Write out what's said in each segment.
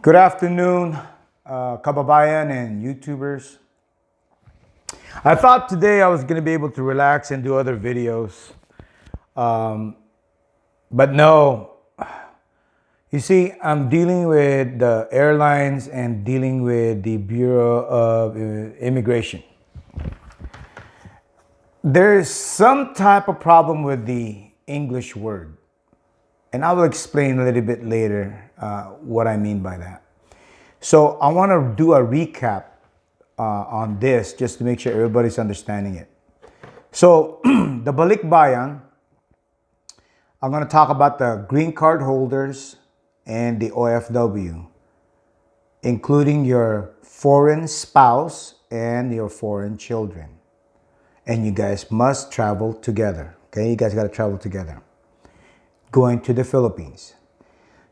Good afternoon, kababayan and YouTubers. I thought today I was going to be able to relax and do other videos. But no, you see, I'm dealing with the airlines and dealing with the Bureau of Immigration. There's some type of problem with the English word. And I will explain a little bit later what I mean by that. So I want to do a recap on this just to make sure everybody's understanding it. So the Balikbayan, I'm going to talk about the green card holders and the OFW, including your foreign spouse and your foreign children. And you guys must travel together. Okay, you guys got to travel together. Going to the Philippines.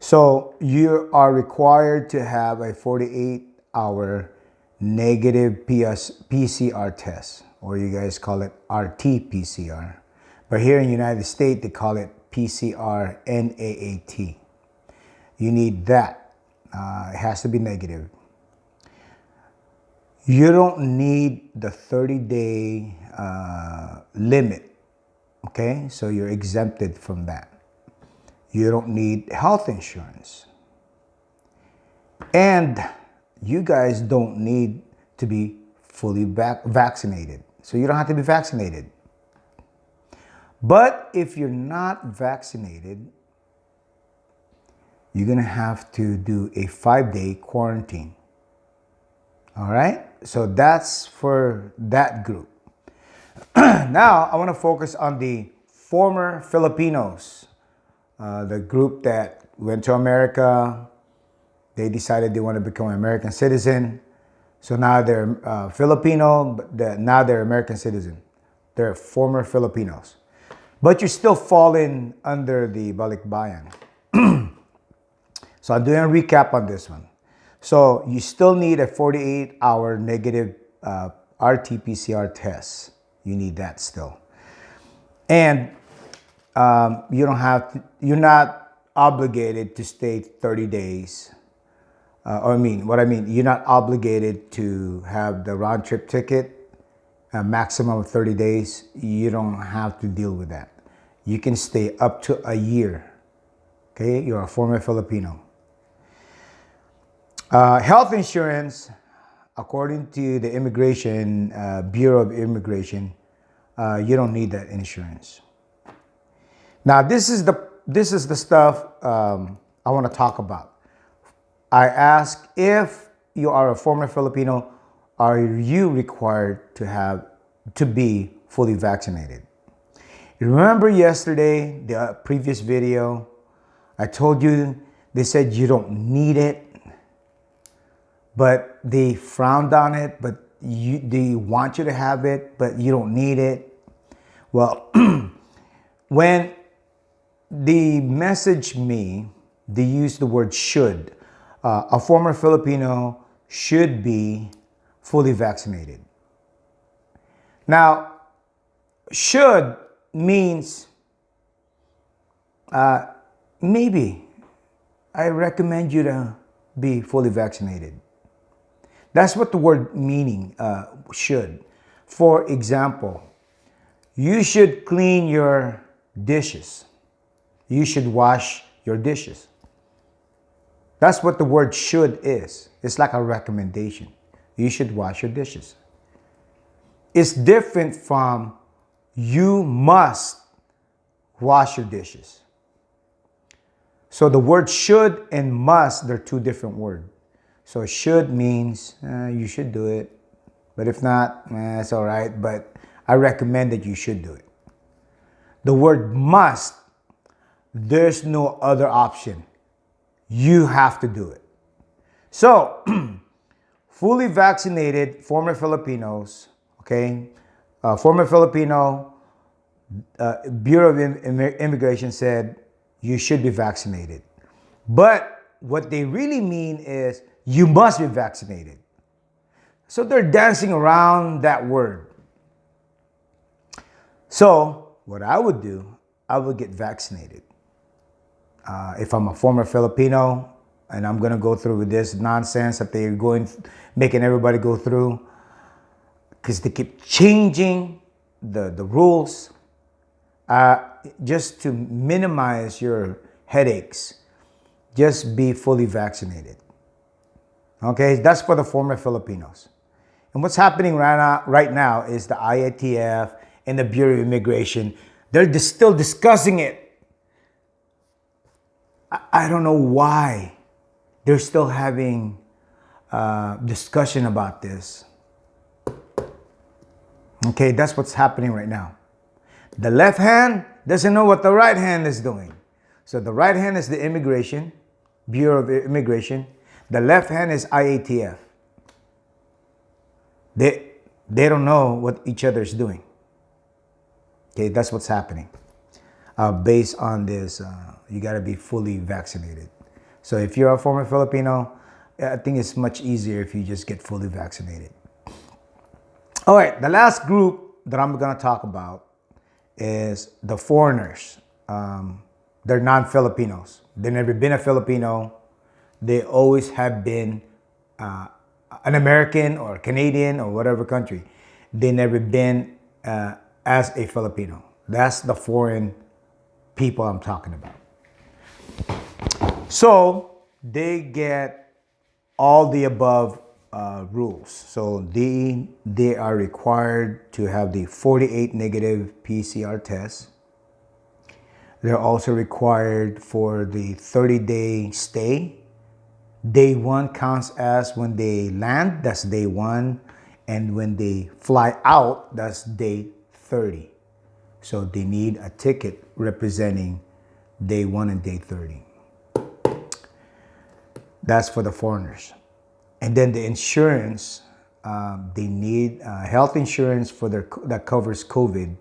So you are required to have a 48-hour negative PCR test, or you guys call it RT-PCR. But here in the United States, they call it PCR NAAT. You need that. It has to be negative. You don't need the 30-day limit. Okay, so you're exempted from that. You don't need health insurance. And you guys don't need to be fully vaccinated. So you don't have to be vaccinated. But if you're not vaccinated, you're going to have to do a 5-day quarantine. All right? So that's for that group. Now, I want to focus on the former Filipinos. The group that went to America, they decided they want to become an American citizen. So now they're Filipino, but now they're American citizen. They're former Filipinos. But you're still falling under the Balikbayan. So I'm doing a recap on this one. So you still need a 48-hour negative RT-PCR test. You need that still. And you don't have to, you're not obligated to stay 30 days. You're not obligated to have the round trip ticket, a maximum of 30 days. You don't have to deal with that. You can stay up to a year. Okay, you're a former Filipino. Health insurance, according to the Bureau of Immigration, you don't need that insurance. Now, this is the stuff I want to talk about. I ask, if you are a former Filipino, are you required to be fully vaccinated? Remember yesterday, the previous video, I told you they said you don't need it, but they frowned on it, but they want you to have it, but you don't need it. Well, when they message me, they use the word should. A former Filipino should be fully vaccinated. Now, should means maybe I recommend you to be fully vaccinated. That's what the word meaning should. For example, you should clean your dishes. You should wash your dishes. That's what the word should is. It's like a recommendation. You should wash your dishes. It's different from you must wash your dishes. So the word should and must, they're two different words. So should means you should do it. But if not, it's all right. But I recommend that you should do it. The word must, there's no other option. You have to do it. So, fully vaccinated former Filipinos, okay? Former Filipino, Bureau of Immigration said you should be vaccinated. But what they really mean is you must be vaccinated. So they're dancing around that word. So what I would do, I would get vaccinated. If I'm a former Filipino, and I'm going to go through with this nonsense that they're making everybody go through, because they keep changing the rules just to minimize your headaches. Just be fully vaccinated. Okay, that's for the former Filipinos. And what's happening right now is the IATF and the Bureau of Immigration, they're still discussing it. I don't know why they're still having discussion about this. Okay, that's what's happening right now. The left hand doesn't know what the right hand is doing. So the right hand is the Immigration, Bureau of Immigration. The left hand is IATF. They don't know what each other is doing. Okay, that's what's happening. Based on this, you got to be fully vaccinated. So if you're a former Filipino, I think it's much easier if you just get fully vaccinated. All right, the last group that I'm going to talk about is the foreigners. They're non-Filipinos. They've never been a Filipino. They always have been an American or Canadian or whatever country. They never been as a Filipino. That's the foreign people I'm talking about. So they get all the above rules. So they are required to have the 48 negative PCR test. They're also required for the 30-day stay. Day 1 counts as when they land, that's day 1. And when they fly out, that's day 30. So they need a ticket representing day 1 and day 30. That's for the foreigners. And then the insurance, they need health insurance that covers COVID.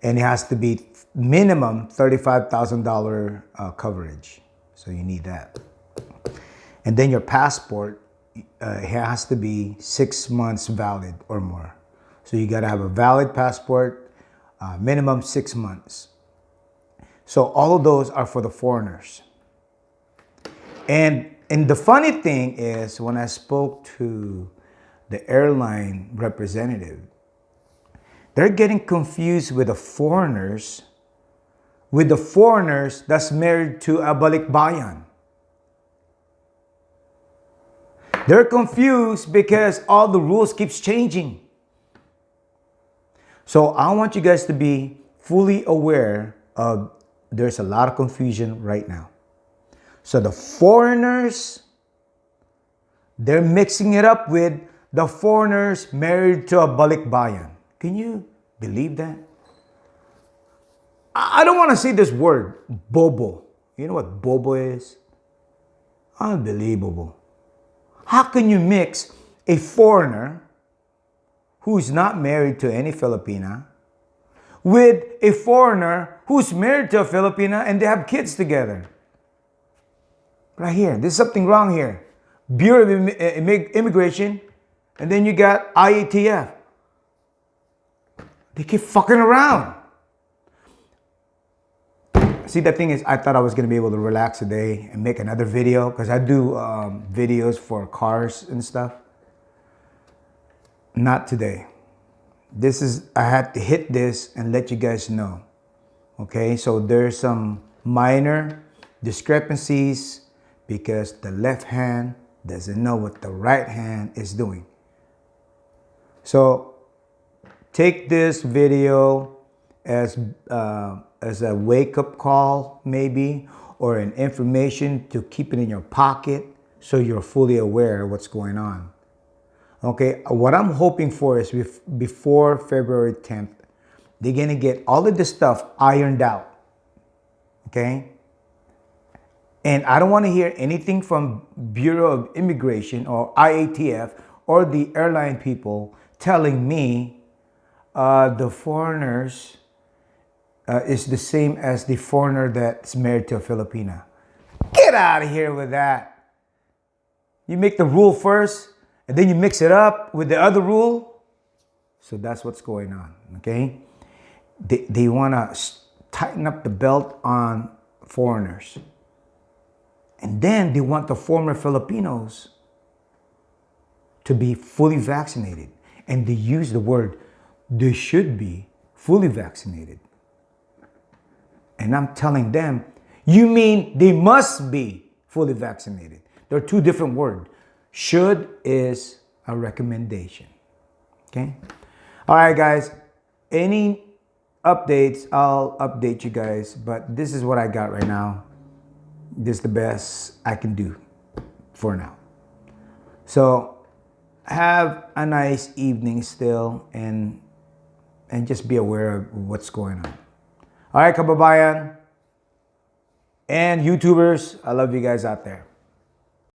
And it has to be minimum $35,000 coverage. So you need that. And then your passport, it has to be 6 months valid or more. So you got to have a valid passport, minimum 6 months. So all of those are for the foreigners. And the funny thing is, when I spoke to the airline representative, they're getting confused with the foreigners that's married to a Balikbayan. They're confused because all the rules keeps changing. So I want you guys to be fully aware of there's a lot of confusion right now. So the foreigners, they're mixing it up with the foreigners married to a Balikbayan. Can you believe that? I don't want to say this word, bobo. You know what bobo is? Unbelievable. How can you mix a foreigner who's not married to any Filipina with a foreigner who's married to a Filipina and they have kids together? Right here, there's something wrong here. Bureau of Immigration, and then you got IATF. They keep fucking around. See, the thing is, I thought I was going to be able to relax today and make another video, because I do videos for cars and stuff. Not today. I had to hit this and let you guys know. Okay, so there's some minor discrepancies because the left hand doesn't know what the right hand is doing. So take this video as a wake-up call, maybe, or an information to keep it in your pocket so you're fully aware of what's going on. Okay, what I'm hoping for is before February 10th, they're going to get all of this stuff ironed out. Okay? And I don't want to hear anything from Bureau of Immigration or IATF or the airline people telling me the foreigners is the same as the foreigner that's married to a Filipina. Get out of here with that. You make the rule first, and then you mix it up with the other rule. So that's what's going on, okay? They want to tighten up the belt on foreigners. And then they want the former Filipinos to be fully vaccinated. And they use the word, they should be fully vaccinated. And I'm telling them, you mean they must be fully vaccinated. There are two different words. Should is a recommendation. Okay? All right, guys. Any updates, I'll update you guys. But this is what I got right now. This is the best I can do for now. So have a nice evening still, and just be aware of what's going on. All right, kababayan and YouTubers, I love you guys out there.